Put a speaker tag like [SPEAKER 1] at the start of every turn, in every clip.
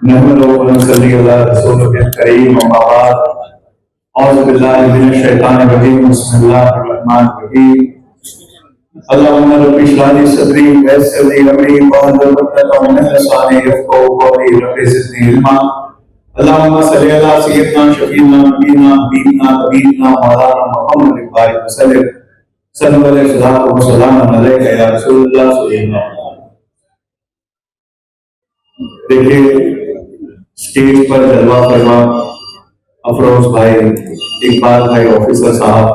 [SPEAKER 1] नहमदुहु व नसल्ली अला रसूलिल करीम अम्मा बाद औज़ु बिल्लाहि मिनश शैतानिर रजीम बिस्मिल्लाहिर रहमानिर रहीम अल्लाहुम्मा रब्बि इश्रह ली सदरी वयस्सिर ली अमरी वहलुल उक़दतम मिन लिसानी यफ़क़हू क़ौली रब्बि ज़िदनी इल्मा अल्लाहुम्मा सल्लि अला सय्यिदिना शफ़ीना नबीना हबीबना तबीबना मौलाना मुहम्मद बारिक वसल्लम सल्लल्लाहु अलैहि वसल्लम अलैका या रसूलल्लाह सल्लल्लाहु अलैहि वसल्लम। देखिए, स्टेज पर जलवा फरमा अफरोज भाई, इकबाल भाई, ऑफिसर साहब,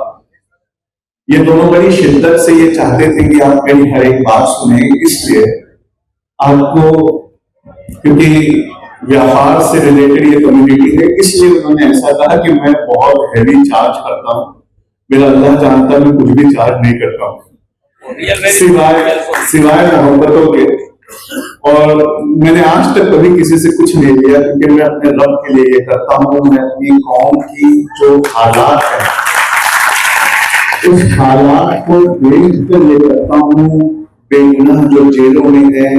[SPEAKER 1] ये दोनों बड़ी शिद्दत से ये चाहते थे कि आप मेरी हर एक बात सुने। इसलिए आपको, क्योंकि व्यापार से रिलेटेड ये कम्युनिटी है, इसलिए उन्होंने ऐसा कहा कि मैं बहुत हैवी चार्ज करता हूँ। मेरा अल्लाह जानता मैं कुछ भी चार्ज नहीं करता हूँ सिवाय मोहब्बतों के। और मैंने आज तक कभी किसी से कुछ नहीं लिया, क्योंकि मैं अपने रब के लिए ये करता हूँ। मैं अपनी कौम की जो हालात है उस हालात को देख कर ये करता हूँ। बेगुनाह जो जेलों में है,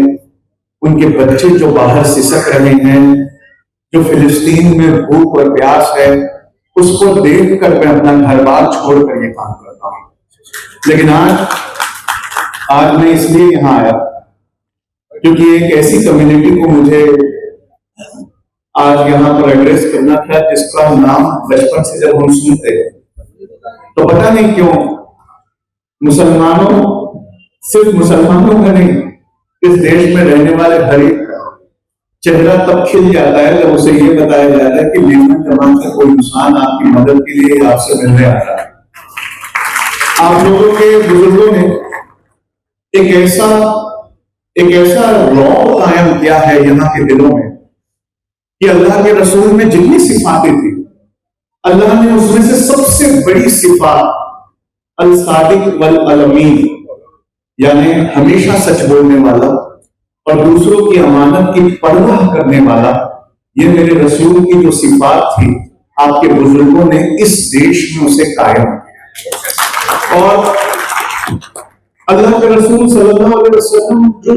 [SPEAKER 1] उनके बच्चे जो बाहर सिसक रहे हैं, जो फिलिस्तीन में भूख और प्यास है, उसको देख कर मैं अपना घर बार छोड़कर ये काम करता हूँ। लेकिन आज मैं इसलिए यहाँ आया क्योंकि एक ऐसी कम्युनिटी को मुझे आज यहाँ पर एड्रेस करना था, जिसका नाम बचपन से जब हम सुनते तो पता नहीं क्यों मुसलमानों, सिर्फ मुसलमानों का नहीं, इस देश में रहने वाले हर एक का चेहरा तब खिल जाता है जब उसे ये बताया जाता है कि मेमन जमान का कोई इंसान आपकी मदद के लिए आपसे मिलने आ रहा है। आप लोगों के बुजुर्गों ने एक ऐसा रौब कायम किया है यहाँ के दिलों में कि अल्लाह के रसूल में जितनी सिफातें थी, अल्लाह ने उसमें से सबसे बड़ी सिफात अल सादिक वल अमीन, यानी हमेशा सच बोलने वाला और दूसरों की अमानत की परवाह करने वाला, ये मेरे रसूल की जो सिफात थी, आपके बुजुर्गों ने इस देश में उसे कायम किया। और अल्लाह के रसूल सल्लल्लाहु अलैहि वसल्लम जो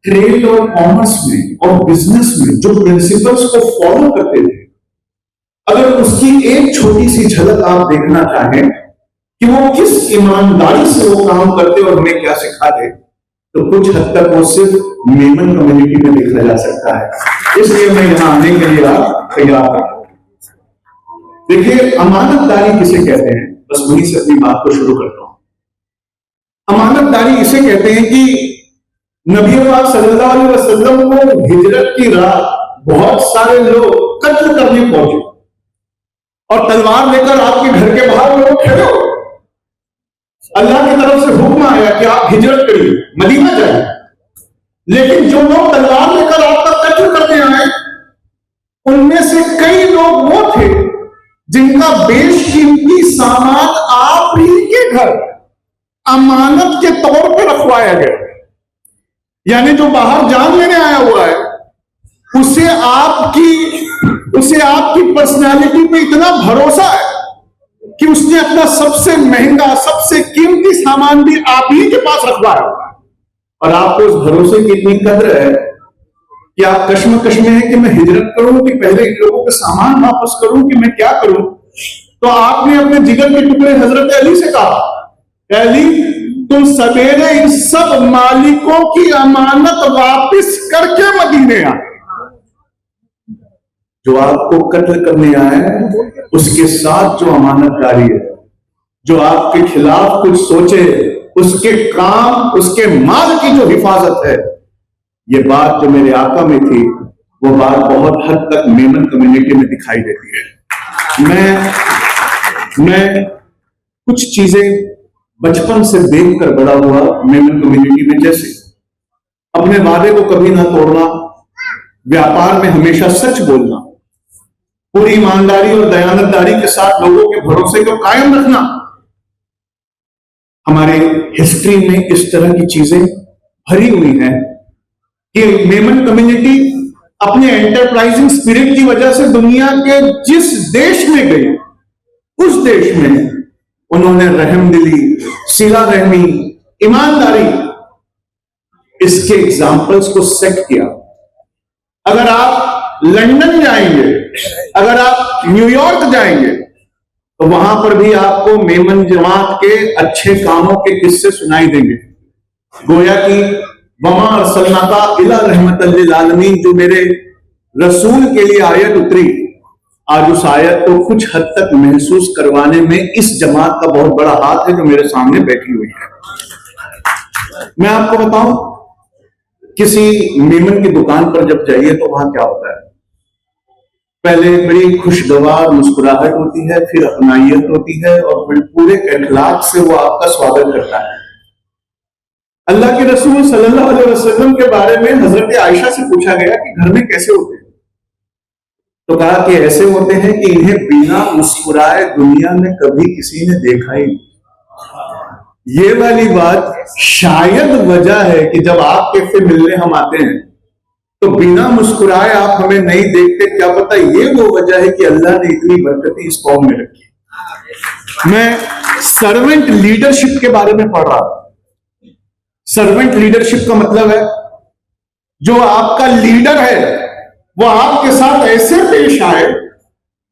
[SPEAKER 1] ट्रेड और कॉमर्स में और बिजनेस में जो प्रिंसिपल्स को फॉलो करते थे, अगर उसकी एक छोटी सी झलक आप देखना चाहें कि वो किस ईमानदारी से वो काम करते और हमें क्या सिखाते, तो कुछ हद तक वो सिर्फ मेमन कम्युनिटी में देखा जा सकता है। इसलिए मैं यहाँ आने के लिए तैयार हूं। देखिए, अमानतदारी किसे कहते हैं, बस वहीं से अपनी बात को शुरू करता हूं। अमानतदारी इसे कहते हैं कि नबी पाक सल्लल्लाहु अलैहि वसल्लम को हिजरत की रात बहुत सारे लोग कत्ल करने पहुंचे और तलवार लेकर आपके घर के बाहर लोग खड़े हो। अल्लाह की तरफ से हुक्म आया कि आप हिजरत करिए, मदीना जाइए। लेकिन जो लोग तलवार लेकर आपका कत्ल करने आए, उनमें से कई लोग वो थे जिनका बेशकीमती सामान आप ही के घर अमानत के तौर पर रखवाया गया। यानी जो बाहर जान लेने आया हुआ है, उसे आपकी पर्सनालिटी पे इतना भरोसा है कि उसने अपना सबसे महंगा, सबसे कीमती सामान भी आप ही के पास रखवाया हुआ है। और आपको उस भरोसे की इतनी कदर है कि आप कश्मकश में हैं कि मैं हिजरत करूं कि पहले इन लोगों के सामान वापस करूं कि मैं क्या करूं। तो आपने अपने जिगर के टुकड़े हजरत अली से कहा, अली तुम सवेरे इन सब मालिकों की अमानत वापस करके मदीने आए। जो आपको कत्ल करने आए उसके साथ जो अमानतदारी है, जो आपके खिलाफ कुछ सोचे उसके काम, उसके माल की जो हिफाजत है, ये बात जो मेरे आका में थी, वो बात बहुत हद तक मेमन कम्युनिटी में दिखाई देती है। मैं कुछ चीजें बचपन से देखकर बड़ा हुआ मेमन कम्युनिटी में, जैसे अपने वादे को कभी ना तोड़ना, व्यापार में हमेशा सच बोलना, पूरी ईमानदारी और दयानतदारी के साथ लोगों के भरोसे को कायम रखना। हमारे हिस्ट्री में इस तरह की चीजें भरी हुई हैं कि मेमन कम्युनिटी अपने एंटरप्राइजिंग स्पिरिट की वजह से दुनिया के जिस देश में गई, उस देश में उन्होंने रहमदिली, सिला रहमी, ईमानदारी, इसके एग्जाम्पल्स को सेट किया। अगर आप लंदन जाएंगे, अगर आप न्यूयॉर्क जाएंगे, तो वहां पर भी आपको मेमन जमात के अच्छे कामों के किस्से सुनाई देंगे। गोया कि वमा अरसलनाका इला रहमतल लिल आलमीन, जो मेरे रसूल के लिए आयत उतरी, आज उस आयत को कुछ हद तक महसूस करवाने में इस जमात का बहुत बड़ा हाथ है जो मेरे सामने बैठी हुई है। मैं आपको बताऊं, किसी मेमन की दुकान पर जब जाइए तो वहां क्या होता है, पहले बड़ी खुशगवार मुस्कुराहट होती है, फिर अपनाइयत होती है, और फिर पूरे इखलाक से वो आपका स्वागत करता है। अल्लाह के रसूल सल्लल्लाहु अलैहि वसल्लम के बारे में हजरत आयशा से पूछा गया कि घर में कैसे होते हैं, तो कहा कि ऐसे होते हैं कि इन्हें बिना मुस्कुराए दुनिया में कभी किसी ने देखा ही नहीं। ये वाली बात शायद वजह है कि जब आपके से मिलने हम आते हैं तो बिना मुस्कुराए आप हमें नहीं देखते। क्या पता ये वो वजह है कि अल्लाह ने इतनी बरकती इस कौम में रखी। मैं सर्वेंट लीडरशिप के बारे में पढ़ रहा था। सर्वेंट लीडरशिप का मतलब है जो आपका लीडर है वो आपके साथ ऐसे पेश आए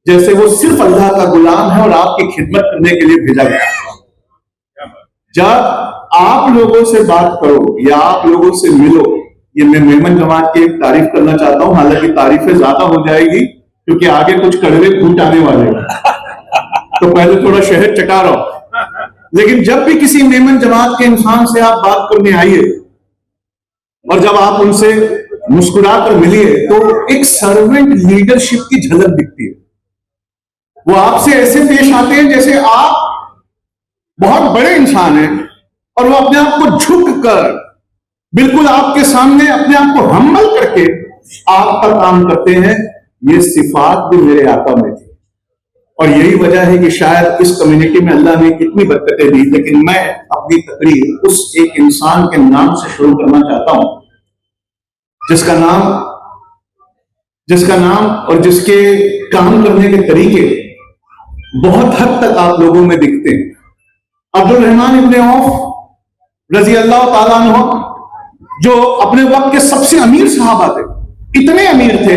[SPEAKER 1] जैसे वो सिर्फ अल्लाह का गुलाम है और आपकी खिदमत करने के लिए भेजा गया है। जब आप लोगों से बात करो या आप लोगों से मिलो, ये मैं मेमन जमात की एक तारीफ करना चाहता हूं, हालांकि तारीफें ज्यादा हो जाएगी क्योंकि आगे कुछ कड़वे फूट आने वाले हैं, तो पहले थोड़ा शहद चटा रहो। लेकिन जब भी किसी मेमन जमात के इंसान से आप बात करने आइए और जब आप उनसे मुस्कुरा कर मिलिए तो एक सर्वेंट लीडरशिप की झलक दिखती है। वो आपसे ऐसे पेश आते हैं जैसे आप बहुत बड़े इंसान हैं और वो अपने आप को झुक कर बिल्कुल आपके सामने अपने आप को हम्बल करके आपका काम करते हैं। ये सिफात भी मेरे आका में थी और यही वजह है कि शायद इस कम्युनिटी में अल्लाह ने कितनी बरकतें दी। लेकिन मैं अपनी तकरीर उस एक इंसान के नाम से शुरू करना चाहता हूं जिसका नाम और जिसके काम करने के तरीके बहुत हद तक आप लोगों में दिखते हैं। अब्दुल रहमान इब्ने औफ रजी अल्लाह ताला अन्हु, जो अपने वक्त के सबसे अमीर सहाबा थे, इतने अमीर थे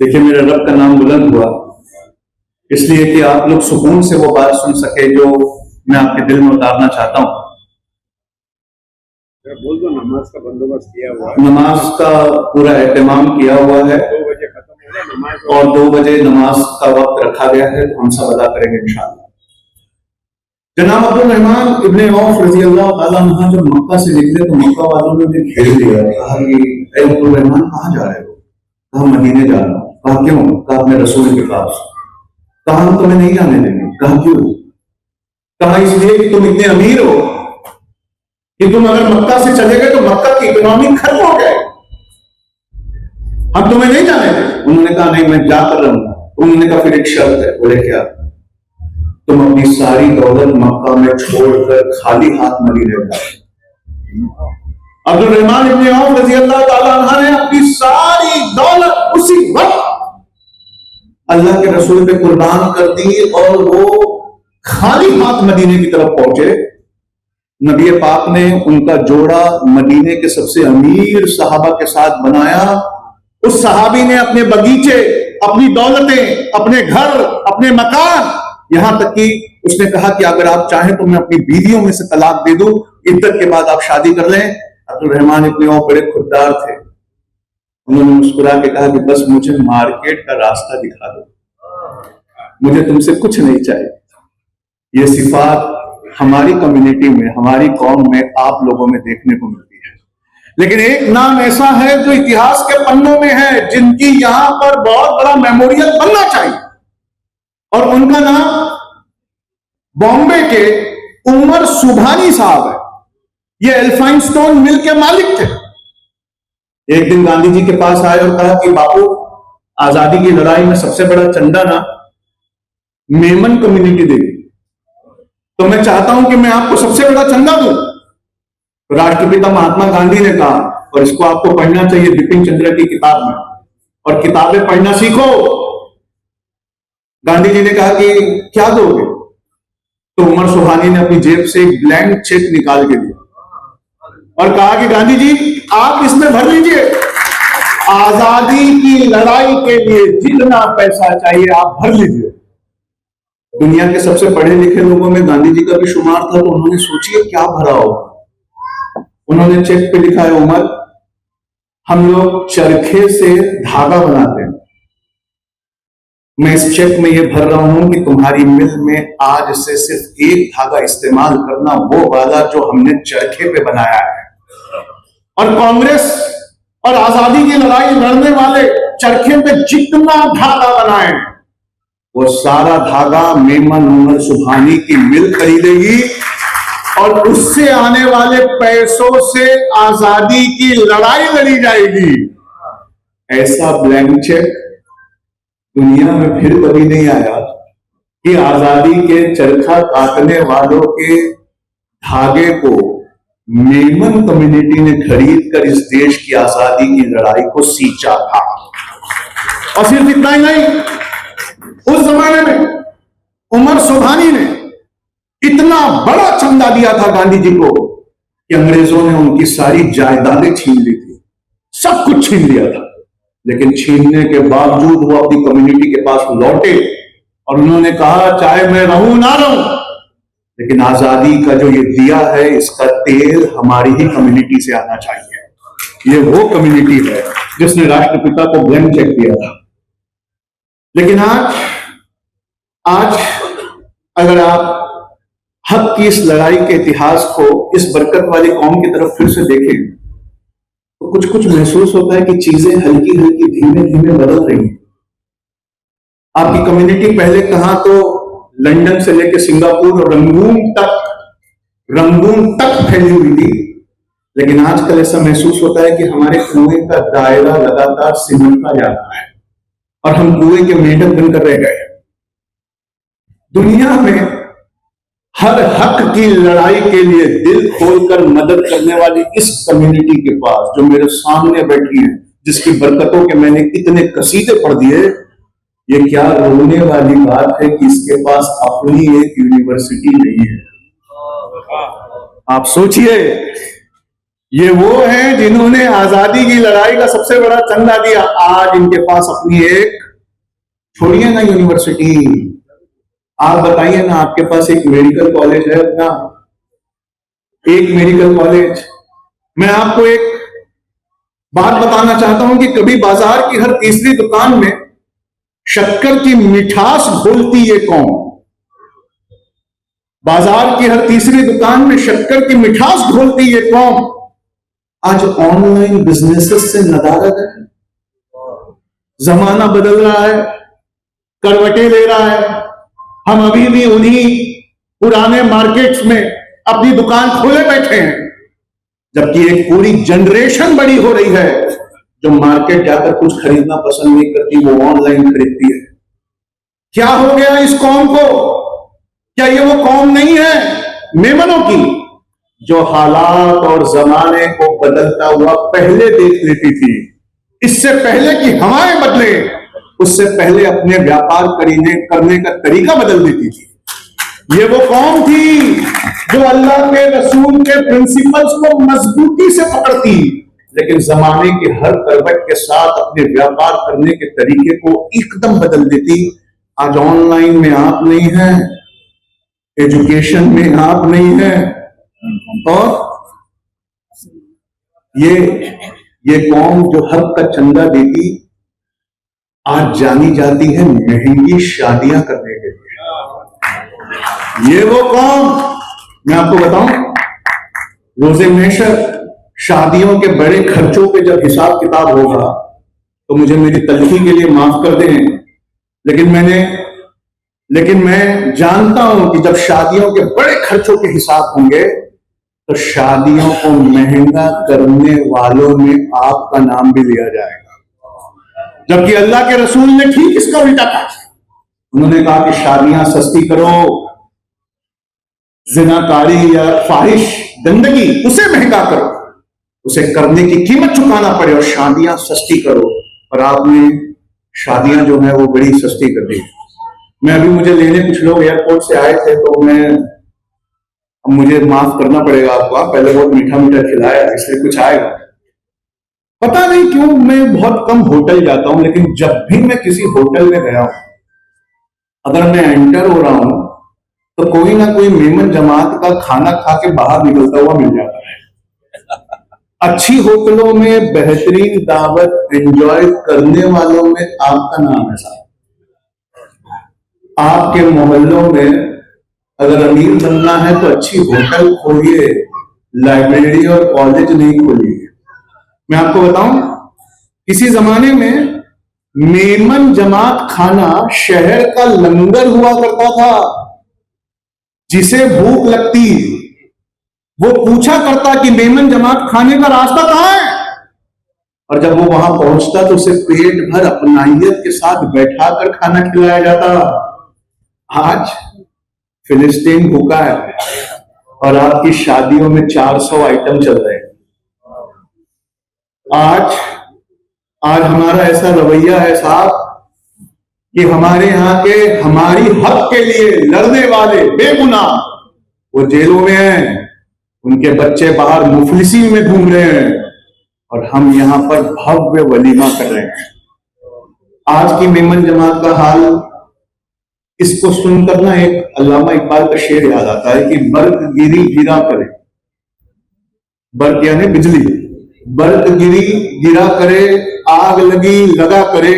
[SPEAKER 1] देखिए, मेरे रब का नाम बुलंद हुआ इसलिए कि आप लोग सुकून से वो बात सुन सके जो मैं आपके दिल में उतारना चाहता हूं।
[SPEAKER 2] बोल दो, नमाज का बंदोबस्त किया हुआ है,
[SPEAKER 1] नमाज का पूरा एहतमाम किया हुआ है।
[SPEAKER 2] 2 बजे खत्म
[SPEAKER 1] और 2 बजे नमाज का वक्त रखा गया है, तो हम सब अदा करेंगे इंशाअल्लाह। जनाब अब्दुल रहमान इब्ने औफ रजी अल्लाह ताला अन्हु जब मक्का से निकले तो मक्का वालों ने उन्हें घेर लिया। कहा कि ए अब्दुल रहमान कहाँ जा रहे हो? कहा मदीने जा रहा हूँ। कहा क्यों? कहा अपने रसूल के पास। कहा हम तुम्हें नहीं जाने देंगे। कहा क्यों? कहा इसलिए कि तुम इतने अमीर हो कि तुम अगर मक्का से चले गए तो मक्का की इकोनॉमी खत्म हो जाएगी, हम तुम्हें नहीं जाने देंगे। उन्होंने कहा नहीं मैं जाकर रहूंगा। उन्होंने कहा फिर एक शर्त है। बोले क्या? तुम अपनी सारी दौलत मक्का में छोड़कर खाली हाथ मदीने जाओ। अब्दुल रहमान इब्ने औफ रजी अल्लाह ताला अन्हु ने अपनी सारी दौलत उसी वक्त अल्लाह के रसूल पे कुर्बान कर दी और वो खाली हाथ मदीने की तरफ पहुंचे। नबी पाक ने उनका जोड़ा मदीने के सबसे अमीर सहाबा के साथ बनाया। उस सहाबी ने अपने बगीचे, अपनी दौलतें, अपने घर, अपने मकान, यहां तक कि उसने कहा कि अगर आप चाहें तो मैं अपनी बीवियों में से तलाक दे दूं, इद्दत के बाद आप शादी कर लें। अब्दुल रहमान इब्ने औफ बड़े खुददार थे। उन्होंने मुस्कुरा के कहा कि बस मुझे मार्केट का रास्ता दिखा दो, मुझे तुमसे कुछ नहीं चाहिए। ये सिफात हमारी कम्युनिटी में, हमारी कौम में, आप लोगों में देखने को मिलती है। लेकिन एक नाम ऐसा है जो इतिहास के पन्नों में है, जिनकी यहां पर बहुत बड़ा मेमोरियल बनना चाहिए, और उनका नाम बॉम्बे के उमर सुभानी साहब है। ये एल्फाइनस्टोन मिल के मालिक थे। एक दिन गांधी जी के पास आए और कहा कि बापू, आजादी की लड़ाई में सबसे बड़ा चंदा ना मेमन कम्युनिटी देगी, तो मैं चाहता हूं कि मैं आपको सबसे बड़ा चंदा दूं। राष्ट्रपिता महात्मा गांधी ने कहा, और इसको आपको पढ़ना चाहिए बिपिन चंद्र की किताब में, और किताबें पढ़ना सीखो। गांधी जी ने कहा कि क्या दोगे? तो उमर सुभानी ने अपनी जेब से एक ब्लैंक चेक निकाल के दिया और कहा कि गांधी जी आप इसमें भर लीजिए, आजादी की लड़ाई के लिए जितना पैसा चाहिए आप भर लीजिए। दुनिया के सबसे पढ़े लिखे लोगों में गांधी जी का भी शुमार था, तो उन्होंने सोचिए क्या भरा होगा। उन्होंने चेक पे लिखा है, उमर हम लोग चरखे से धागा बनाते हैं, मैं इस चेक में ये भर रहा हूं कि तुम्हारी मिल में आज से सिर्फ एक धागा इस्तेमाल करना, वो वाला जो हमने चरखे पे बनाया है। और कांग्रेस और आजादी की लड़ाई लड़ने वाले चरखे पे जितना धागा बनाए वो सारा धागा मेमन उमर सुभानी की मिल खरीदेगी, और उससे आने वाले पैसों से आजादी की लड़ाई लड़ी जाएगी। ऐसा ब्लैंक चेक दुनिया में फिर कभी नहीं आया कि आजादी के चरखा काटने वालों के धागे को मेमन कम्युनिटी ने खरीद कर इस देश की आजादी की लड़ाई को सींचा था। और सिर्फ इतना ही नहीं, उस जमाने में उमर सुभानी ने इतना बड़ा चंदा दिया था गांधी जी को कि अंग्रेजों ने उनकी सारी जायदादें छीन ली थी, सब कुछ छीन लिया था। लेकिन छीनने के बावजूद वो अपनी कम्युनिटी के पास लौटे और उन्होंने कहा चाहे मैं रहूं ना रहूं, लेकिन आजादी का जो ये दिया है इसका तेल हमारी ही कम्युनिटी से आना चाहिए। ये वो कम्युनिटी है जिसने राष्ट्रपिता को ब्लैंक चेक दिया था। लेकिन आज अगर आप हक की इस लड़ाई के इतिहास को इस बरकत वाली कौम की तरफ फिर से देखें तो कुछ कुछ महसूस होता है कि चीजें हल्की हल्की धीमे धीमे बदल रही हैं। आपकी कम्युनिटी पहले कहां तो लंदन से लेकर सिंगापुर और रंगून तक फैली हुई थी, लेकिन आजकल ऐसा महसूस होता है कि हमारे कुएं का दायरा लगातार सिमटता जा रहा है और हम कुएं के मेंढक बनकर रह गए। दुनिया में हर हक की लड़ाई के लिए दिल खोलकर मदद करने वाली इस कम्युनिटी के पास जो मेरे सामने बैठी है, जिसकी बरकतों के मैंने इतने कसीदे पढ़ दिए, ये क्या रोने वाली बात है कि इसके पास अपनी एक यूनिवर्सिटी नहीं है। आप सोचिए, ये वो हैं जिन्होंने आजादी की लड़ाई का सबसे बड़ा चंदा दिया, आज इनके पास अपनी एक, छोड़िए ना यूनिवर्सिटी, आप बताइए ना, आपके पास एक मेडिकल कॉलेज है अपना, एक मेडिकल कॉलेज। मैं आपको एक बात बताना चाहता हूं कि कभी बाजार की हर तीसरी दुकान में शक्कर की मिठास घोलती ये कौम। बाजार की हर तीसरी दुकान में शक्कर की मिठास घोलती ये कौम आज ऑनलाइन बिजनेसेस से नदारद है। जमाना बदल रहा है, करवटें ले रहा है। हम अभी भी उन्हीं पुराने मार्केट्स में अपनी दुकान खोले बैठे हैं, जबकि एक पूरी जनरेशन बड़ी हो रही है जो मार्केट जाकर कुछ खरीदना पसंद नहीं करती, वो ऑनलाइन खरीदती है। क्या हो गया इस कौम को? क्या ये वो कौम नहीं है मेमनों की जो हालात और जमाने को बदलता हुआ पहले देख लेती थी, इससे पहले कि हवाएं बदले उससे पहले अपने व्यापार करने का तरीका बदल देती थी। ये वो कौम थी जो अल्लाह के रसूल के प्रिंसिपल्स को मजबूती से पकड़ती, लेकिन जमाने के हर करवट के साथ अपने व्यापार करने के तरीके को एकदम बदल देती। आज ऑनलाइन में आप नहीं है, एजुकेशन में आप नहीं है, और ये कौम जो हक का चंदा देती आज जानी जाती है महंगी शादियां करने के लिए। ये वो कौम, मैं आपको बताऊं, रोजे महशर शादियों के बड़े खर्चों पे जब हिसाब किताब होगा तो मुझे मेरी तलखी के लिए माफ कर दें, लेकिन मैं जानता हूं कि जब शादियों के बड़े खर्चों के हिसाब होंगे तो शादियों को महंगा करने वालों में आपका नाम भी लिया जाएगा। जबकि अल्लाह के रसूल ने ठीक इसका उल्टा कहा। उन्होंने कहा कि शादियां सस्ती करो, जिनाकारी या फाहिश गंदगी उसे महंगा करो, उसे करने की कीमत चुकाना पड़े, और शादियां सस्ती करो। और आपने शादियां जो है वो बड़ी सस्ती कर दी। मुझे लेने कुछ लोग एयरपोर्ट से आए थे, तो मुझे माफ करना पड़ेगा आपको, पहले बहुत मीठा मीठा खिलाया इसलिए कुछ आएगा। पता नहीं क्यों मैं बहुत कम होटल जाता हूं, लेकिन जब भी मैं किसी होटल में गया हूं, अगर मैं एंटर हो रहा हूं तो कोई ना कोई मेमन जमात का खाना खा के बाहर निकलता हुआ मिल जाता है। अच्छी होटलों में बेहतरीन दावत एंजॉय करने वालों में आपका नाम है साहब। आपके मोहल्लों में अगर अमीर बनना है तो अच्छी होटल खोलिए, लाइब्रेरी और कॉलेज नहीं खोलिए। मैं आपको बताऊं, किसी जमाने में मेमन जमात खाना शहर का लंगर हुआ करता था। जिसे भूख लगती वो पूछा करता कि मेमन जमात खाने का रास्ता कहां है, और जब वो वहां पहुंचता तो उसे पेट भर अपनाइयत के साथ बैठाकर खाना खिलाया जाता। आज फिलिस्तीन भूखा है और आपकी शादियों में 400 आइटम चल रहे हैं। आज हमारा ऐसा रवैया है साहब कि हमारे यहाँ के हमारी हक के लिए लड़ने वाले बेगुनाह वो जेलों में हैं, उनके बच्चे बाहर मुफलिसी में घूम रहे हैं, और हम यहाँ पर भव्य वलीमा कर रहे हैं। आज की मेमन जमात का हाल, इसको सुनकर ना एक अल्लामा इकबाल का शेर याद आता है कि बर्क गिरी गिरा करे, बर्क यानी बिजली, बर्क गिरी गिरा करे, आग लगी लगा करे,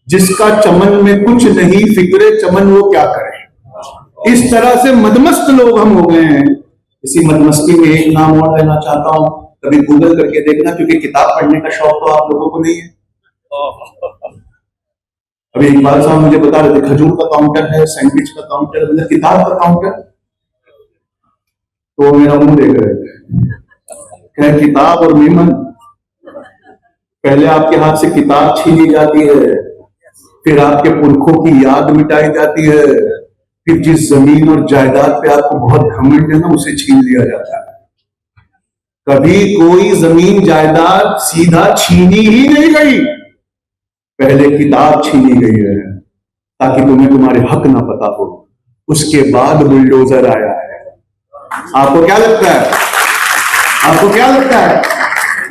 [SPEAKER 1] जिसका चमन में कुछ नहीं फिक्रे चमन वो क्या करे। इस तरह से मदमस्त लोग हम हो गए हैं। इसी मदमस्ती में एक नाम और लेना चाहता हूं, कभी गूगल करके देखना, क्योंकि किताब पढ़ने का शौक तो आप लोगों को नहीं है। अभी इकबाल साहब मुझे बता रहे थे खजूर का काउंटर है, सैंडविच का काउंटर है, मतलब किताब का काउंटर। तो मेरा मुंह देख रहे थे, किताब और मेमन, पहले आपके हाथ से किताब छीनी जाती है, फिर आपके पुरखों की याद मिटाई जाती है, फिर जिस जमीन और जायदाद पे आपको बहुत घमंड है ना उसे छीन लिया जाता है। कभी कोई जमीन जायदाद सीधा छीनी ही नहीं गई, पहले किताब छीनी गई है ताकि तुम्हें तुम्हारे हक ना पता हो, उसके बाद बुलडोजर आया है। आपको क्या लगता है, आपको क्या लगता है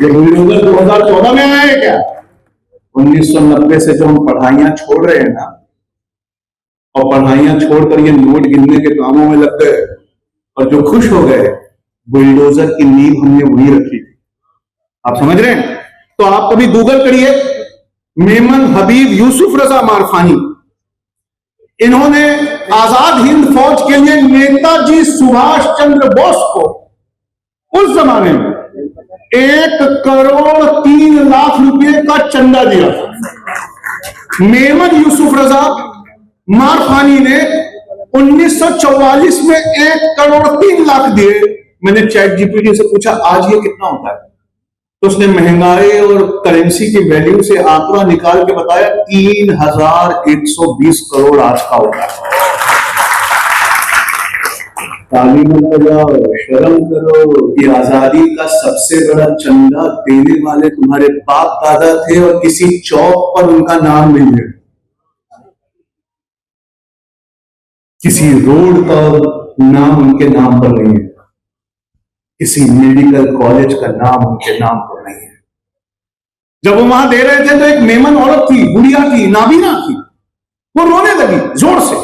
[SPEAKER 1] ये बुलडोजर 2014 में आया है क्या? 1990 से जो हम पढ़ाइयां छोड़ रहे हैं ना, और पढ़ाइयां छोड़कर ये नोट गिनने के कामों में लग गए, और जो खुश हो गए, बुलडोजर की नींव हमने वहीं रखी थी। आप समझ रहे हैं? तो आप कभी गूगल करिए, मेमन हबीब यूसुफ रजा मारफानी, इन्होंने आजाद हिंद फौज के लिए नेताजी सुभाष चंद्र बोस को उस जमाने में 1,03,00,000 रुपए का चंदा दिया था। मेमन यूसुफ रजा मारफानी ने 1944 में 1,03,00,000 दिए। मैंने चैट जीपीटी से पूछा आज ये कितना होता है, तो उसने महंगाई और करेंसी की वैल्यू से आंकड़ा निकाल के बताया 3,120 करोड़ आज का होता है। ताली बजाओ, शर्म करो। ये आजादी का सबसे बड़ा चंदा देने वाले तुम्हारे बाप दादा थे और किसी चौक पर उनका नाम नहीं है, किसी रोड का नाम उनके नाम पर नहीं है, किसी मेडिकल कॉलेज का नाम उनके नाम पर नहीं है। जब वो वहां दे रहे थे तो एक मेमन औरत थी, बुढ़िया थी, नाबीना थी, वो रोने लगी जोर से।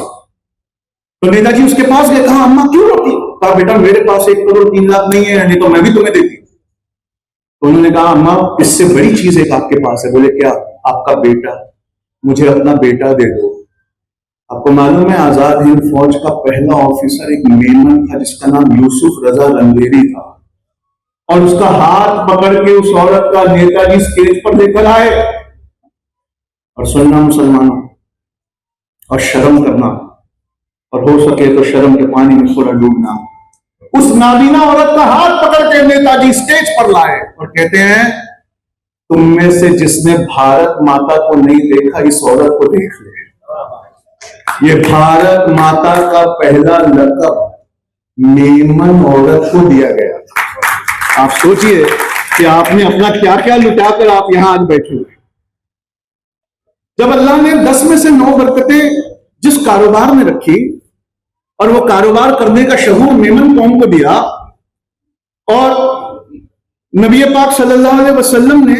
[SPEAKER 1] तो नेताजी उसके पास गए, कहा अम्मा क्यों रोती? कहा बेटा मेरे पास 1,03,00,000 नहीं है, नहीं तो मैं भी तुम्हें देती। तो उन्होंने कहा अम्मा इससे बड़ी चीज एक आपके पास है। बोले क्या? आपका बेटा, मुझे अपना बेटा दे दो। आपको मालूम है आजाद हिंद फौज का पहला ऑफिसर एक मेमन था जिसका नाम यूसुफ रजा रंधेरी था, और उसका हाथ पकड़ के उस औरत का नेताजी स्टेज पर लेकर आए। और सुनना मुसलमानों, और शर्म करना, और हो सके तो शर्म के पानी में थोड़ा डूबना। उस नाबीना औरत का हाथ पकड़ के नेताजी स्टेज पर लाए और कहते हैं तुम में से जिसने भारत माता को नहीं देखा इस औरत को देख ले। ये भारत माता का पहला लक़ब मेमन औरत को दिया गया था। आप सोचिए कि आपने अपना क्या क्या लुटाकर आप यहां आज बैठे हुए। जब अल्लाह ने 10 में से 9 बरकतें जिस कारोबार में रखी और वो कारोबार करने का शहूर मेमन कौम को दिया, और नबी पाक सल्लल्लाहु अलैहि वसल्लम ने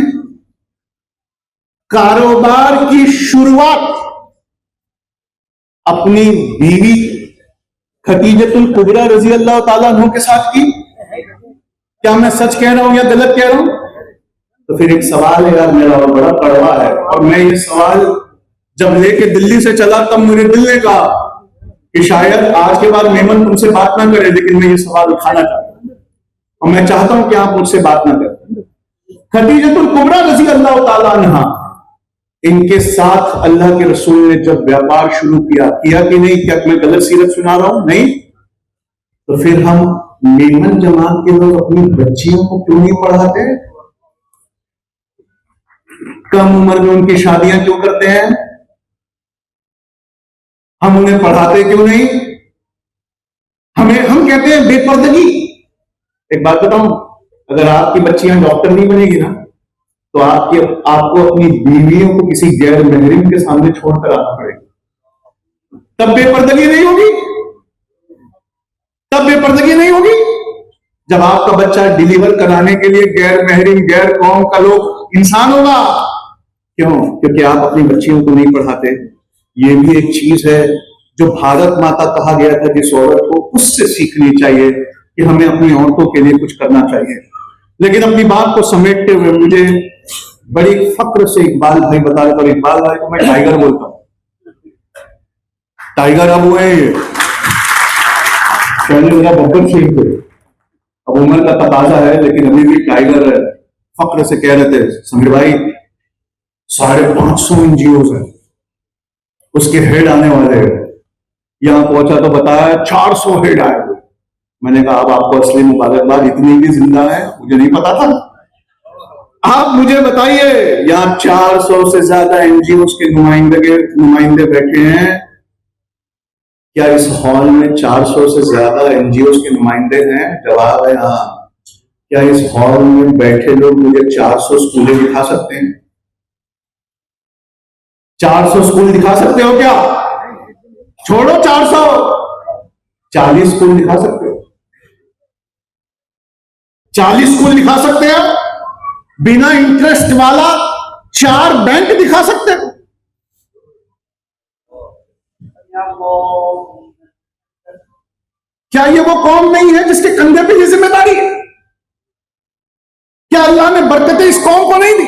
[SPEAKER 1] कारोबार की शुरुआत अपनी बीवी खदीजतुल कुबरा रजी अल्लाह ताला अन्हा के साथ की। क्या मैं सच कह रहा हूं या गलत कह रहा हूं? तो फिर एक सवाल है यार मेरा, और बड़ा कड़वा है, और मैं ये सवाल जब लेके दिल्ली से चला तब मेरे दिल ने कहा कि शायद आज के बाद मेमन तुमसे बात ना करे, लेकिन मैं ये सवाल उठाना चाहता हूं और मैं चाहता हूं कि आप मुझसे बात ना करें। खदीजतुल कुबरा रजी अल्लाह ताला अन्हा, इनके साथ अल्लाह के रसूल ने जब व्यापार शुरू किया कि नहीं? क्या मैं गलत सीरत सुना रहा हूं? नहीं। तो फिर हम मेमन जमात के लोग अपनी बच्चियों को क्यों नहीं पढ़ाते? कम उम्र में उनकी शादियां क्यों करते हैं? हम उन्हें पढ़ाते क्यों नहीं? हम कहते हैं बेपर्दगी। एक बात बताऊं, अगर आपकी बच्चियां डॉक्टर नहीं बनेगी ना, तो आपको अपनी बीवियों को किसी गैर महरिम के सामने छोड़कर आना पड़ेगा। तब बेपर्दगी नहीं होगी, तब बेपर्दगी नहीं होगी। जब आपका बच्चा डिलीवर कराने के लिए गैर महरिम गैर कौम का लोग इंसान होगा। क्यों? क्योंकि आप अपनी बच्चियों को नहीं पढ़ाते। ये भी एक चीज है जो भारत माता कहा गया था जिस औरत को, उससे सीखनी चाहिए कि हमें अपनी औरतों के लिए कुछ करना चाहिए। लेकिन अपनी बात को समेटते हुए मुझे बड़ी फक्र से इकबाल भाई बता रहे थे, और इकबाल भाई को मैं टाइगर बोलता हूं। टाइगर अब हुए पहले मेरा बब्बर सिंह थे, अब उम्र का तकाजा है लेकिन अभी भी टाइगर है। फक्र से कह रहे थे समीर भाई 550 एनजीओ है, उसके हेड आने वाले हैं। यहां पहुंचा तो बताया 400 हेड आए हुए। मैंने कहा अब आपको असली मुबारकबाद, इतनी भी जिंदा है, मुझे नहीं पता था। आप मुझे बताइए, यहां 400 से ज्यादा एनजीओ के नुमाइंदे बैठे हैं। क्या इस हॉल में 400 से ज्यादा एनजीओ के नुमाइंदे हैं? जवाब है हाँ। क्या इस हॉल में बैठे लोग मुझे 400 स्कूलें दिखा सकते हैं? 400 स्कूल दिखा सकते हो क्या? छोड़ो 400, 40 स्कूल दिखा सकते हो? 40 स्कूल दिखा सकते हो? बिना इंटरेस्ट वाला 4 बैंक दिखा सकते हो? क्या ये वो कौम नहीं है जिसके कंधे पे ये जिम्मेदारी है? क्या अल्लाह ने बरकतें इस कौम को नहीं दी?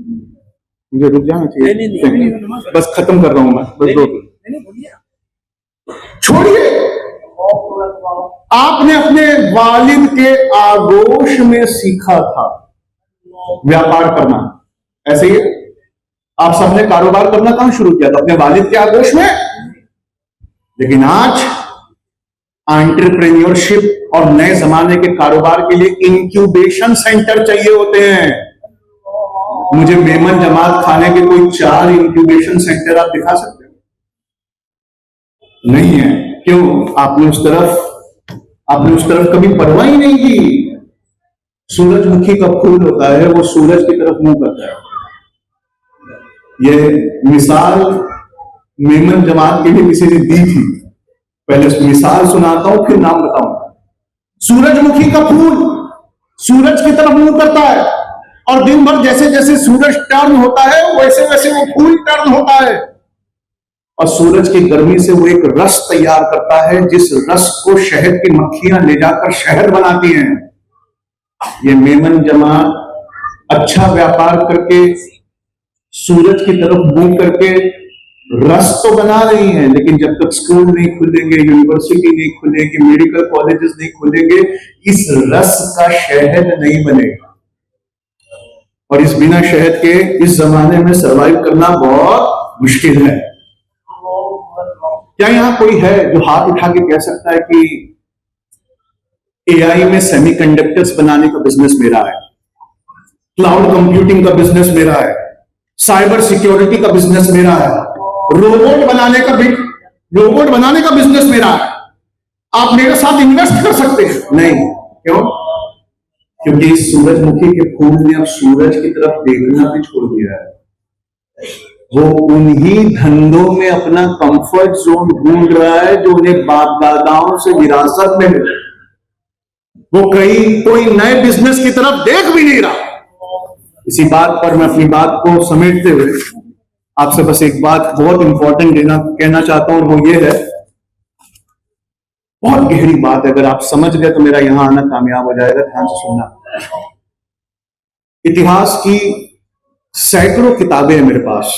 [SPEAKER 1] मुझे रुक जाना चाहिए, बस खत्म कर रहा हूं मैं, बस दो। छोड़िए, आपने अपने वालिद के आगोश में सीखा था व्यापार करना, ऐसे ही आप सबने कारोबार करना कहां शुरू किया था? अपने वालिद के आगोश में। लेकिन आज एंटरप्रेन्योरशिप और नए जमाने के कारोबार के लिए इंक्यूबेशन सेंटर चाहिए होते हैं। मुझे मेमन जमात खाने के कोई 4 इंक्यूबेशन सेंटर आप दिखा सकते हो? नहीं है। क्यों? आपने उस तरफ कभी परवाह ही नहीं की। सूरजमुखी का फूल होता है, वो सूरज की तरफ मुंह करता है। ये मिसाल मेमन जमात के लिए किसी ने दी थी। पहले मिसाल सुनाता हूं, फिर नाम बताऊंगा। सूरजमुखी का फूल सूरज की तरफ मुंह करता है, और दिन भर जैसे जैसे सूरज टर्न होता है वैसे वैसे वो फूल टर्न होता है, और सूरज की गर्मी से वो एक रस तैयार करता है, जिस रस को शहद की मक्खियां ले जाकर शहद बनाती हैं। ये मेमन जमात अच्छा व्यापार करके सूरज की तरफ मुंह करके रस तो बना रही हैं, लेकिन जब तक स्कूल नहीं खुलेंगे, यूनिवर्सिटी नहीं खुलेगी, मेडिकल कॉलेजेस नहीं खुलेंगे, इस रस का शहद नहीं बनेगा। और इस बिना शहद के इस जमाने में सरवाइव करना बहुत मुश्किल है। क्या यहां कोई है जो हाथ उठा के कह सकता है कि एआई में सेमीकंडक्टर्स बनाने का बिजनेस मेरा है, क्लाउड कंप्यूटिंग का बिजनेस मेरा है, साइबर सिक्योरिटी का बिजनेस मेरा है, रोबोट बनाने का बिजनेस मेरा है, आप मेरे साथ इन्वेस्ट कर सकते हैं? नहीं। क्यों? क्योंकि इस सूरजमुखी के फूल ने अब सूरज की तरफ देखना भी छोड़ दिया है। वो उन्हीं धंधों में अपना कंफर्ट जोन ढूंढ रहा है जो उन्हें बाप दादाओं से विरासत में मिले। वो कोई नए बिजनेस की तरफ देख भी नहीं रहा। इसी बात पर मैं अपनी बात को समेटते हुए आपसे बस एक बात बहुत इंपॉर्टेंट कहना चाहता हूं, और वो ये है, बहुत गहरी बात है। अगर आप समझ गए तो मेरा यहां आना कामयाब हो जाएगा। ध्यान से सुनना। इतिहास की सैकड़ों किताबें हैं मेरे पास,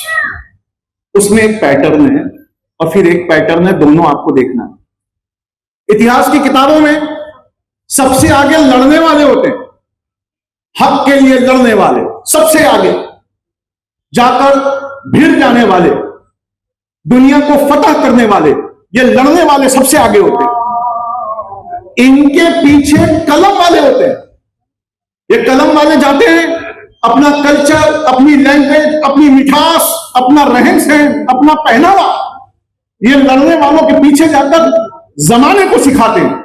[SPEAKER 1] उसमें एक पैटर्न है और फिर एक पैटर्न है, दोनों आपको देखना है। इतिहास की किताबों में सबसे आगे लड़ने वाले होते हैं, हक के लिए लड़ने वाले, सबसे आगे जाकर भिड़ जाने वाले, दुनिया को फतह करने वाले, ये लड़ने वाले सबसे आगे होते हैं। इनके पीछे कलम वाले होते हैं। ये कलम वाले जाते हैं, अपना कल्चर, अपनी लैंग्वेज, अपनी मिठास, अपना रहन सहन, अपना पहनावा, ये लड़ने वालों के पीछे जाकर जमाने को सिखाते हैं।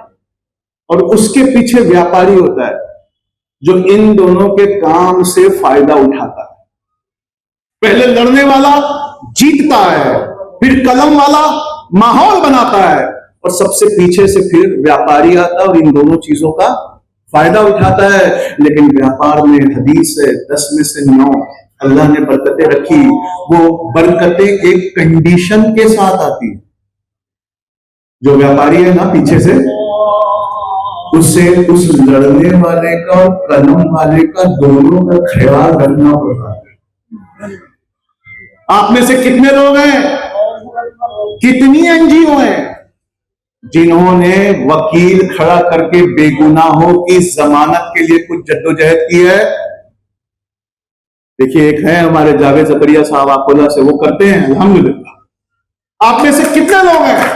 [SPEAKER 1] और उसके पीछे व्यापारी होता है जो इन दोनों के काम से फायदा उठाता है। पहले लड़ने वाला जीतता है, फिर कलम वाला माहौल बनाता है, और सबसे पीछे से फिर व्यापारी आता है और इन दोनों चीजों का फायदा उठाता है। लेकिन व्यापार में हदीस है 10 में से 9 अल्लाह ने बरकतें रखी। वो बरकतें एक कंडीशन के साथ आती है। जो व्यापारी है ना पीछे से, उससे उस लड़ने वाले का और कलम वाले का दोनों का ख्याल रखना पड़ता है। आप में से कितने लोग हैं, कितनी एनजीओ हैं जिन्होंने वकील खड़ा करके बेगुनाहों की जमानत के लिए कुछ जद्दोजहद की है? देखिए, एक है हमारे जावेद जकरिया साहब अकोला से, वो करते हैं अल्हम्दुलिल्लाह। आप में से कितने लोग हैं,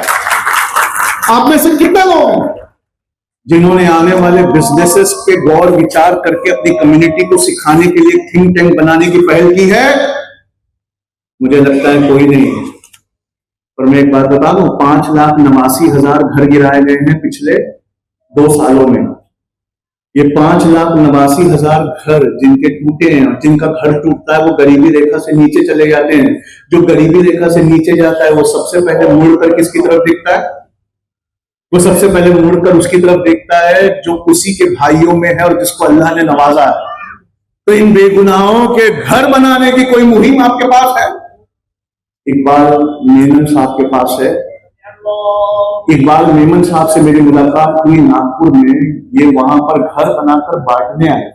[SPEAKER 1] आप में से कितने लोग हैं जिन्होंने आने वाले बिजनेसेस पे गौर विचार करके अपनी कम्युनिटी को सिखाने के लिए थिंक टैंक बनाने की पहल की है? मुझे लगता है कोई नहीं है। और मैं एक बात बता दूं, 5,89,000 घर गिराए गए हैं पिछले 2 सालों में। ये 5,89,000 घर जिनके टूटे हैं, और जिनका घर टूटता है वो गरीबी रेखा से नीचे चले जाते हैं। जो गरीबी रेखा से नीचे जाता है वो सबसे पहले मुड़कर किसकी तरफ देखता है? वो सबसे पहले मुड़कर उसकी तरफ देखता है जो उसी के भाइयों में है और जिसको अल्लाह ने नवाजा है। तो इन बेगुनाहों के घर बनाने की कोई मुहिम आपके पास है? इकबाल मेमन साहब के पास है। इकबाल मेमन साहब से मेरी मुलाकात हुई नागपुर में। ये वहां पर घर बनाकर बांटने आए,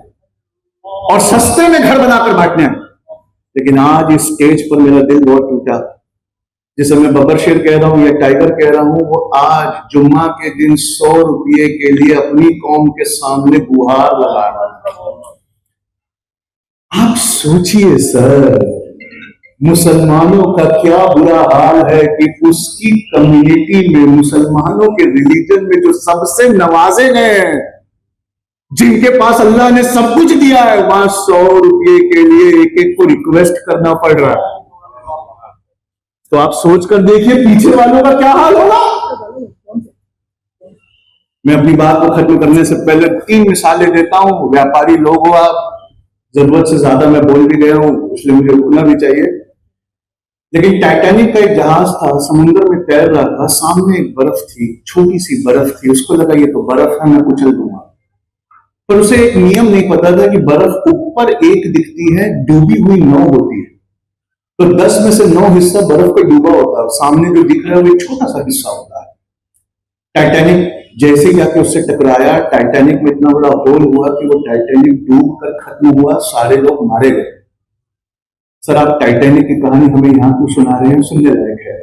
[SPEAKER 1] और सस्ते में घर बनाकर बांटने आए। लेकिन आज इस स्टेज पर मेरा दिल बहुत टूटा। जिसे मैं बब्बर शेर कह रहा हूं या टाइगर कह रहा हूं, वो आज जुम्मा के दिन 100 रुपये के लिए अपनी कौम के सामने गुहार लगा रहा है। आप सोचिए सर, मुसलमानों का क्या बुरा हाल है कि उसकी कम्युनिटी में, मुसलमानों के रिलीजन में जो सबसे नवाजे हैं, जिनके पास अल्लाह ने सब कुछ दिया है, वहां 100 रुपये के लिए एक एक को रिक्वेस्ट करना पड़ रहा है। तो आप सोचकर देखिए पीछे वालों का क्या हाल होगा। मैं अपनी बात को खत्म करने से पहले 3 मिसालें देता हूं। व्यापारी लोग हो आप, जरूरत से ज्यादा मैं बोल भी गया हूं, इसलिए मुझे रुकना भी चाहिए। लेकिन टाइटैनिक का एक जहाज था, समुद्र में तैर रहा था, सामने एक बर्फ थी, छोटी सी बर्फ थी। उसको लगा ये तो बर्फ है, मैं कुचल दूंगा। पर उसे एक नियम नहीं पता था कि बर्फ ऊपर एक दिखती है, डूबी हुई 9 होती है। तो 10 में से 9 हिस्सा बर्फ पे डूबा होता है, सामने जो दिख रहा है वो एक छोटा सा हिस्सा होता है। टाइटैनिक जैसे ही जाके उससे टकराया, टाइटैनिक में इतना बड़ा होल हुआ कि वो टाइटैनिक डूब कर खत्म हुआ, सारे लोग मारे गए। सर, आप टाइटैनिक की कहानी हमें यहां क्यों सुना रहे हैं? सुनने लायक है।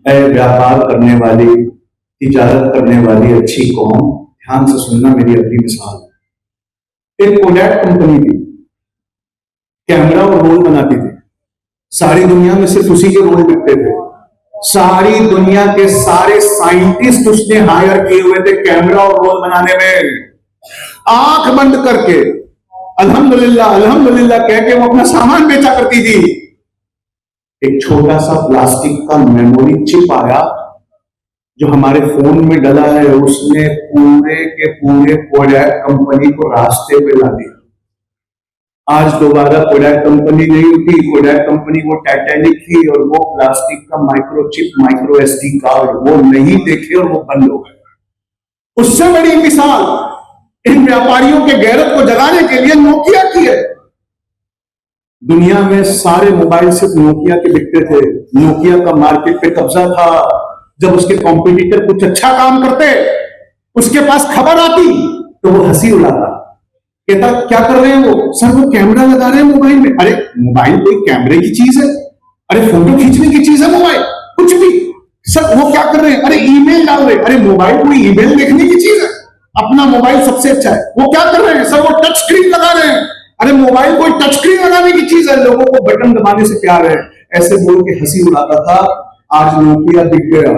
[SPEAKER 1] ऐ व्यापार करने वाली, तिजारत करने वाली अच्छी कौम, ध्यान से सुनना मेरी अगली मिसाल। एक कोडैक कंपनी थी, कैमरा और रोल बनाती थी। सारी दुनिया में सिर्फ उसी के रोल बिकते थे। सारी दुनिया के सारे साइंटिस्ट उसने हायर किए हुए थे कैमरा और रोल बनाने में। आंख बंद करके अल्हम्दुलिल्लाह अल्हम्दुलिल्लाह कह के वो अपना सामान बेचा करती थी। एक छोटा सा प्लास्टिक का मेमोरी चिप आया जो हमारे फोन में डला है, उसने पूरे के पूरे कोडैक कंपनी को रास्ते पे ला दिया। आज दोबारा कोडैक कंपनी नहीं उठी। कोडैक कंपनी वो टाइटैनिक थी और वो प्लास्टिक का माइक्रोचिप, माइक्रो एसडी कार्ड वो नहीं देखे और वो बंद हो गए। उससे बड़ी मिसाल इन व्यापारियों के गैरत को जगाने के लिए नोकिया की है। दुनिया में सारे मोबाइल सिर्फ नोकिया के बिकते थे। नोकिया का मार्केट पे कब्जा था। जब उसके कॉम्पिटिटर कुछ अच्छा काम करते, उसके पास खबर आती तो वो हंसी उड़ाता, कहता क्या कर रहे हैं वो? सर वो कैमरा लगा रहे हैं मोबाइल में। अरे मोबाइल कोई कैमरे की चीज है? अरे फोटो खींचने की चीज है मोबाइल? कुछ भी। सर वो क्या कर रहे हैं? अरे ईमेल डाल रहे हैं। अरे मोबाइल कोई ईमेल देखने की चीज है? अपना मोबाइल सबसे अच्छा है। वो क्या कर रहे हैं? सर वो टच स्क्रीन लगा रहे हैं। अरे मोबाइल कोई टच स्क्रीन लगाने की चीज है, लोगों को बटन दबाने से प्यार है। ऐसे बोल के हंसी उड़ाता था। आज नोकिया दिख गया।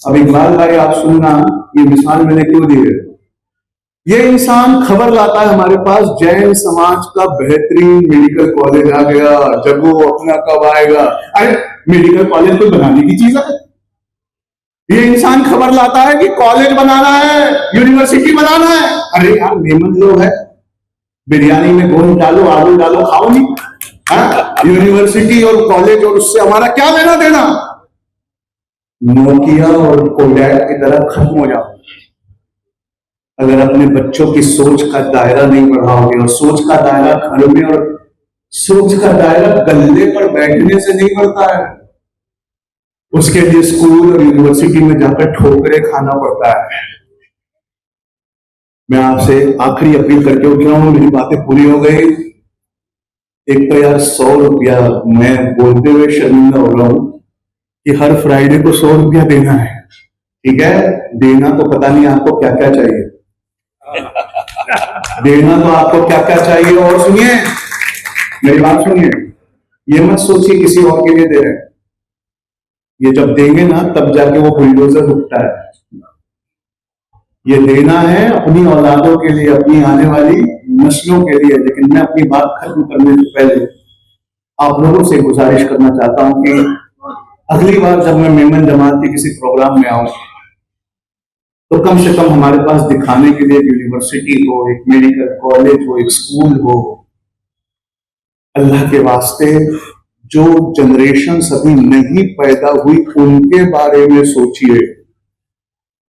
[SPEAKER 1] अब इकबाल भाई आप सुनना, ये मिसाल मैंने क्यों दी है। ये इंसान खबर लाता है हमारे पास, जैन समाज का बेहतरीन मेडिकल कॉलेज आ गया, जगो अपना कब आएगा। अरे मेडिकल कॉलेज कोई बनाने की चीज है? ये इंसान खबर लाता है कि कॉलेज बनाना है, यूनिवर्सिटी बनाना है। अरे यार मेमन लोग है, बिरयानी में गोश्त डालो, आलू डालो, खाओ नहीं। यूनिवर्सिटी और कॉलेज और उससे हमारा क्या लेना देना? नोकिया और कोडैक की तरह खत्म हो जाओ अगर अपने बच्चों की सोच का दायरा नहीं बढ़ाओगे। और सोच का दायरा घर में, और सोच का दायरा गल्ले पर बैठने से नहीं बढ़ता है। उसके लिए स्कूल और यूनिवर्सिटी में जाकर ठोकरे खाना पड़ता है। मैं आपसे आखिरी अपील करके उठ रहा हूं, मेरी बातें पूरी हो गई। एक तो यार 100 रुपया, मैं बोलते हुए शर्मिंदा हो रहा हूं कि हर फ्राइडे को 100 रुपया देना है। ठीक है, देना तो पता नहीं आपको क्या क्या चाहिए। देना तो आपको क्या क्या चाहिए। और सुनिए, मेरी बात सुनिए, ये मत सोचिए किसी और के लिए दे रहे हैं। ये जब देंगे ना तब जाके वो बुलडोजर रुकता है। ये देना है अपनी औलादों के लिए, अपनी आने वाली नस्लों के लिए। लेकिन मैं अपनी बात खत्म करने से पहले आप लोगों से गुजारिश करना चाहता हूं कि अगली बार जब मैं मेमन जमात के किसी प्रोग्राम में आऊं तो कम से कम हमारे पास दिखाने के लिए एक यूनिवर्सिटी हो, एक मेडिकल कॉलेज हो, एक स्कूल हो। अल्लाह के वास्ते जो जनरेशन अभी नहीं पैदा हुई उनके बारे में सोचिए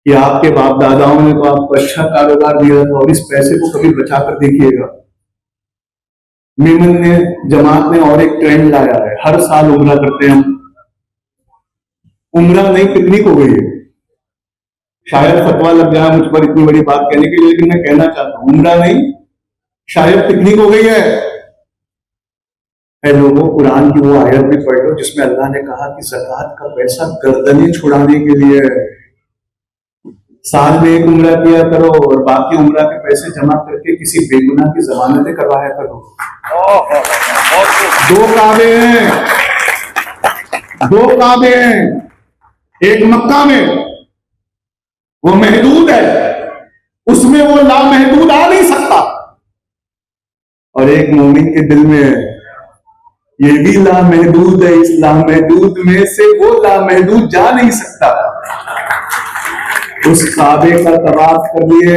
[SPEAKER 1] कि आपके बाप दादाओं ने तो आपको अच्छा कारोबार दिया था और इस पैसे को कभी बचा कर देखिएगा। मेमन ने, जमात ने और एक ट्रेंड लाया है, हर साल उम्रा करते हैं हम। उम्रा नहीं पिकनिक हो गई है। शायद फतवा लग गया मुझ पर इतनी बड़ी बात कहने के लिए, लेकिन मैं कहना चाहता हूं उम्रा नहीं, शायद पिकनिक हो गई है। है लोगों, कुरान की वो आयत भी पढ़ लो जिसमें अल्लाह ने कहा कि ज़कात का पैसा गर्दनें छुड़ाने के लिए है। साल में एक उम्रा किया करो और बाकी उम्रा के पैसे जमा करके किसी बेगुनाह की जमानतें करवाया करो। दो काबे हैं, दो काबे हैं, एक मक्का में वो महदूद है, उसमें वो लामहदूद आ नहीं सकता, और एक मोमिन के दिल में है, ये भी लामहदूद है, इस लामहदूद में से वो लामहदूद जा नहीं सकता। उस काबे का तवाफ कर लिए।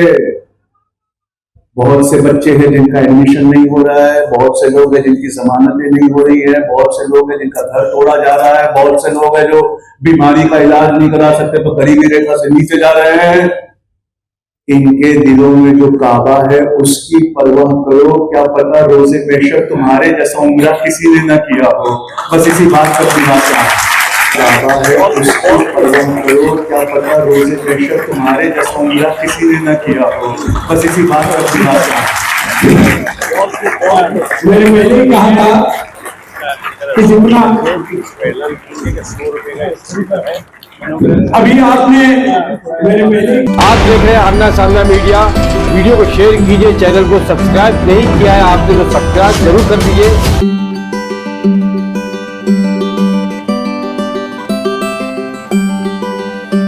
[SPEAKER 1] बहुत से बच्चे हैं जिनका एडमिशन नहीं हो रहा है, बहुत से लोग हैं जिनकी जमानतें नहीं हो रही है, बहुत से लोग हैं जिनका घर तोड़ा जा रहा है, बहुत से लोग हैं जो बीमारी का इलाज नहीं करा सकते तो गरीबी रेखा से नीचे जा रहे हैं। इनके दिलों में जो काबा है उसकी परवाह करो, क्या पता रोजे बेशक तुम्हारे जैसा उम्रा किसी ने ना किया हो। बस इसी बात पर दिमाग काबा है उसकी परवाह करो, क्या पता रोजे बेशक तुम्हारे जैसा उम्रा किसी ने ना किया हो। बस इसी बात पर दिमाग
[SPEAKER 3] मैंने पहले ही कहा था कि जितना अभी आपने मेरे पहले
[SPEAKER 2] आप देख रहे हैं आमना सामना मीडिया। वीडियो को शेयर कीजिए, चैनल को सब्सक्राइब नहीं किया है आपने तो सब्सक्राइब जरूर कर दीजिए।